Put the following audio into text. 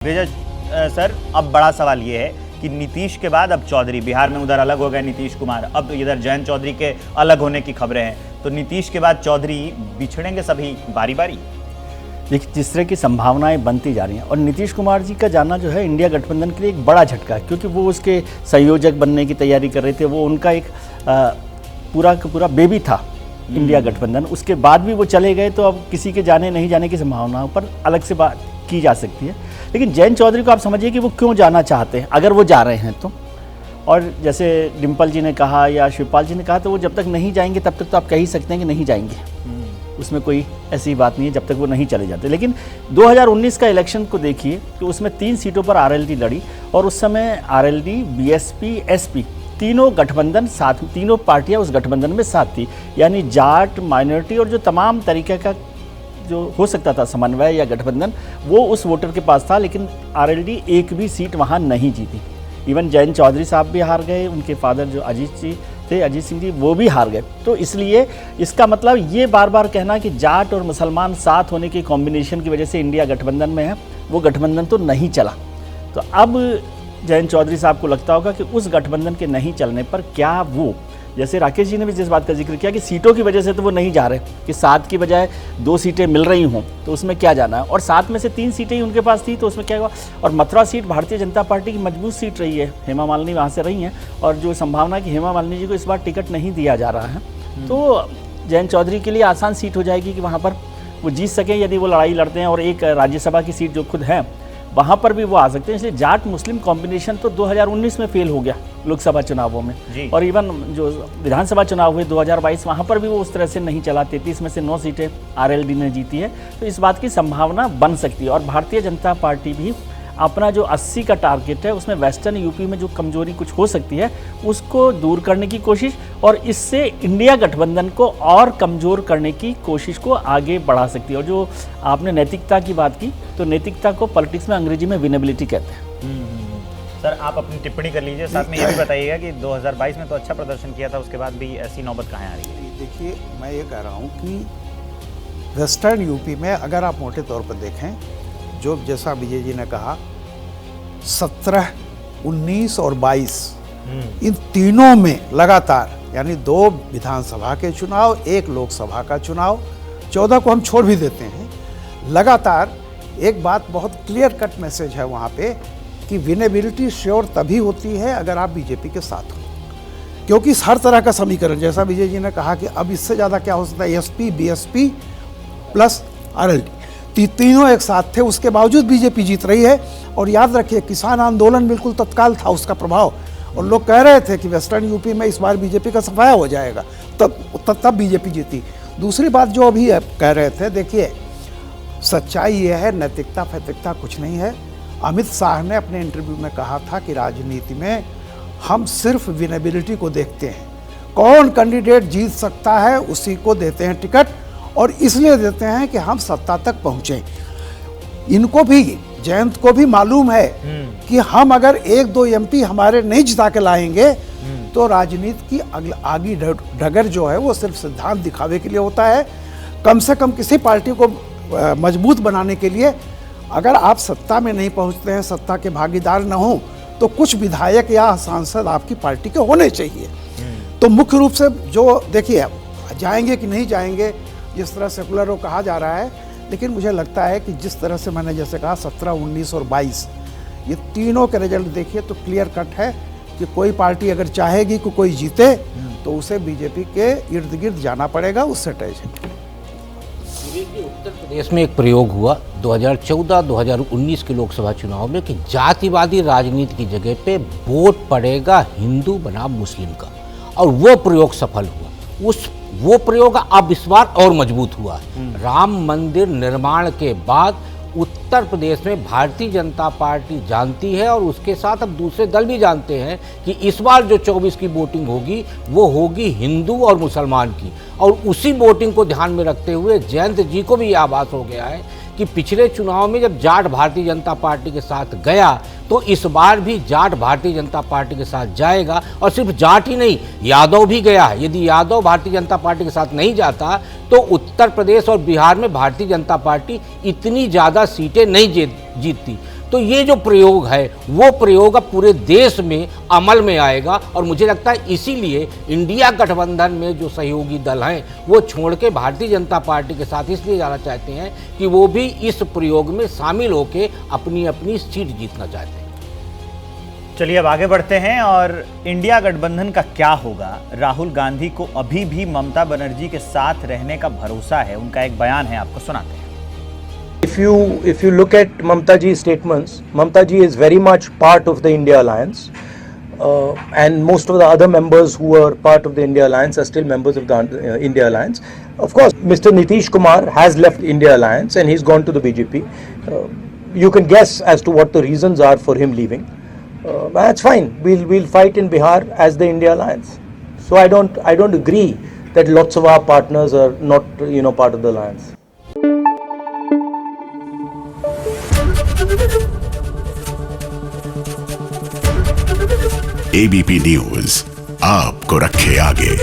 विजय sir, अब बड़ा सवाल ये है कि नीतीश के बाद अब चौधरी, बिहार में उधर अलग हो गए नीतीश कुमार, अब इधर जयंत चौधरी के अलग होने की खबरें हैं, तो नीतीश के बाद चौधरी बिछड़ेंगे सभी बारी बारी। देखिए, जिस तरह की संभावनाएं बनती जा रही हैं और नीतीश कुमार जी का जाना जो है इंडिया गठबंधन के लिए एक बड़ा झटका है, क्योंकि वो उसके संयोजक बनने की तैयारी कर रहे थे। वो उनका एक पूरा का पूरा बेबी था इंडिया गठबंधन। उसके बाद भी वो चले गए, तो अब किसी के जाने नहीं जाने की संभावनाओं पर अलग से बात की जा सकती है। लेकिन जयंत चौधरी को आप समझिए कि वो क्यों जाना चाहते हैं, अगर वो जा रहे हैं तो। और जैसे डिम्पल जी ने कहा या शिवपाल जी ने कहा, तो वो जब तक नहीं जाएंगे तब तक तो आप कह ही सकते हैं कि नहीं जाएंगे, उसमें कोई ऐसी बात नहीं है जब तक वो नहीं चले जाते। लेकिन 2019 का इलेक्शन को देखिए कि उसमें 3 सीटों पर आरएलडी लड़ी, और उस समय आरएलडी, बीएसपी, एसपी तीनों गठबंधन साथ, तीनों पार्टियां उस गठबंधन में साथ थी। यानी जाट, माइनॉरिटी और जो तमाम तरीके का जो हो सकता था समन्वय या गठबंधन, वो उस वोटर के पास था। लेकिन आरएलडी एक भी सीट वहाँ नहीं जीती। इवन जयंत चौधरी साहब भी हार गए, उनके फादर जो अजीत सिंह जी, वो भी हार गए। तो इसलिए इसका मतलब ये बार बार कहना कि जाट और मुसलमान साथ होने की कॉम्बिनेशन की वजह से इंडिया गठबंधन में है, वो गठबंधन तो नहीं चला। तो अब जयंत चौधरी साहब को लगता होगा कि उस गठबंधन के नहीं चलने पर क्या वो, जैसे राकेश जी ने भी जिस बात का जिक्र किया कि सीटों की वजह से तो वो नहीं जा रहे, कि 7 की बजाय 2 सीटें मिल रही हों तो उसमें क्या जाना है, और 7 में से 3 सीटें ही उनके पास थी तो उसमें क्या हुआ। और मथुरा सीट भारतीय जनता पार्टी की मजबूत सीट रही है, हेमा मालिनी वहाँ से रही हैं, और जो संभावना है कि हेमा मालिनी जी को इस बार टिकट नहीं दिया जा रहा है, तो जयंत चौधरी के लिए आसान सीट हो जाएगी कि वहाँ पर वो जीत सकें यदि वो लड़ाई लड़ते हैं। और एक राज्यसभा की सीट जो खुद है वहाँ पर भी वो आ सकते हैं। इसलिए जाट मुस्लिम कॉम्बिनेशन तो 2019 में फेल हो गया लोकसभा चुनावों में, और इवन जो विधानसभा चुनाव हुए 2022 वहाँ पर भी वो उस तरह से नहीं चला। 33 में से 9 सीटें आरएलडी ने जीती है। तो इस बात की संभावना बन सकती है। और भारतीय जनता पार्टी भी अपना जो 80 का टारगेट है, उसमें वेस्टर्न यूपी में जो कमजोरी कुछ हो सकती है उसको दूर करने की कोशिश, और इससे इंडिया गठबंधन को और कमज़ोर करने की कोशिश को आगे बढ़ा सकती है। और जो आपने नैतिकता की बात की, तो नैतिकता को पॉलिटिक्स में अंग्रेजी में विनेबिलिटी कहते हैं। सर, आप अपनी टिप्पणी कर लीजिए, साथ में ये भी बताइएगा कि 2022 में तो अच्छा प्रदर्शन किया था, उसके बाद भी ऐसी नौबत कहाँ आ रही है? देखिए, मैं ये कह रहा हूँ कि वेस्टर्न यूपी में अगर आप मोटे तौर पर देखें, जो जैसा विजय जी ने कहा 17, 19 और 22, इन तीनों में लगातार, यानी 2 विधानसभा के चुनाव, 1 लोकसभा का चुनाव, 14 को हम छोड़ भी देते हैं, लगातार एक बात बहुत क्लियर कट मैसेज है वहाँ पे कि विनेबिलिटी श्योर तभी होती है अगर आप बीजेपी के साथ हो। क्योंकि हर तरह का समीकरण, जैसा विजय जी ने कहा कि अब इससे ज़्यादा क्या हो सकता है, एसपी, बीएसपी प्लस आरएलडी, तीनों एक साथ थे, उसके बावजूद बीजेपी जीत रही है। और याद रखिए, किसान आंदोलन बिल्कुल तत्काल था उसका प्रभाव, और लोग कह रहे थे कि वेस्टर्न यूपी में इस बार बीजेपी का सफाया हो जाएगा, तब बीजेपी जीती। दूसरी बात जो अभी कह रहे थे, देखिए सच्चाई ये है, नैतिकता फैतिकता कुछ नहीं है। अमित शाह ने अपने इंटरव्यू में कहा था कि राजनीति में हम सिर्फ विनेबिलिटी को देखते हैं, कौन कैंडिडेट जीत सकता है उसी को देते हैं टिकट, और इसलिए देते हैं कि हम सत्ता तक पहुँचें। इनको भी, जयंत को भी मालूम है कि हम अगर 1-2 एमपी हमारे नहीं जिता के लाएंगे तो राजनीति की आगे डगर जो है वो सिर्फ सिद्धांत दिखावे के लिए होता है। कम से कम किसी पार्टी को मजबूत बनाने के लिए अगर आप सत्ता में नहीं पहुंचते हैं, सत्ता के भागीदार न हो, तो कुछ विधायक या सांसद आपकी पार्टी के होने चाहिए। तो मुख्य रूप से जो देखिए, जाएंगे कि नहीं जाएंगे, जिस तरह सेकुलर वो कहा जा रहा है, लेकिन मुझे लगता है कि जिस तरह से मैंने जैसे कहा 17, 19 और 22, ये तीनों के रिजल्ट देखिए तो क्लियर कट है कि कोई पार्टी अगर चाहेगी कि कोई जीते तो उसे बीजेपी के इर्द गिर्द जाना पड़ेगा, उससे तय है। उत्तर प्रदेश में एक प्रयोग हुआ 2014-2019 के लोकसभा चुनाव में कि जातिवादी राजनीति की जगह पे वोट पड़ेगा हिंदू बनाम मुस्लिम का, और वो प्रयोग सफल हुआ। वो प्रयोग अब इस बार और मजबूत हुआ। राम मंदिर निर्माण के बाद उत्तर प्रदेश में भारतीय जनता पार्टी जानती है, और उसके साथ अब दूसरे दल भी जानते हैं कि इस बार जो 24 की वोटिंग होगी वो होगी हिंदू और मुसलमान की। और उसी वोटिंग को ध्यान में रखते हुए जयंत जी को भी ये आभास हो गया है कि पिछले चुनाव में जब जाट भारतीय जनता पार्टी के साथ गया, तो इस बार भी जाट भारतीय जनता पार्टी के साथ जाएगा। और सिर्फ जाट ही नहीं, यादव भी गया है। यदि यादव भारतीय जनता पार्टी के साथ नहीं जाता तो उत्तर प्रदेश और बिहार में भारतीय जनता पार्टी इतनी ज़्यादा सीटें नहीं जीतती। तो ये जो प्रयोग है वो प्रयोग अब पूरे देश में अमल में आएगा और मुझे लगता है इसीलिए इंडिया गठबंधन में जो सहयोगी दल हैं वो छोड़ के भारतीय जनता पार्टी के साथ इसलिए जाना चाहते हैं कि वो भी इस प्रयोग में शामिल होकर अपनी अपनी सीट जीतना चाहते हैं। चलिए अब आगे बढ़ते हैं और इंडिया गठबंधन का क्या होगा। राहुल गांधी को अभी भी ममता बनर्जी के साथ रहने का भरोसा है, उनका एक बयान है, आपको सुनाते हैं। If you look at Mamta ji's statements, Mamta ji is very much part of the India Alliance, and most of the other members who are part of the India Alliance are still members of the India Alliance. Of course, Mr. Nitish Kumar has left India Alliance and he's gone to the BJP. You can guess as to what the reasons are for him leaving. That's fine. We'll fight in Bihar as the India Alliance. So I don't agree that lots of our partners are not part of the alliance. ABP news आपको रखे आगे।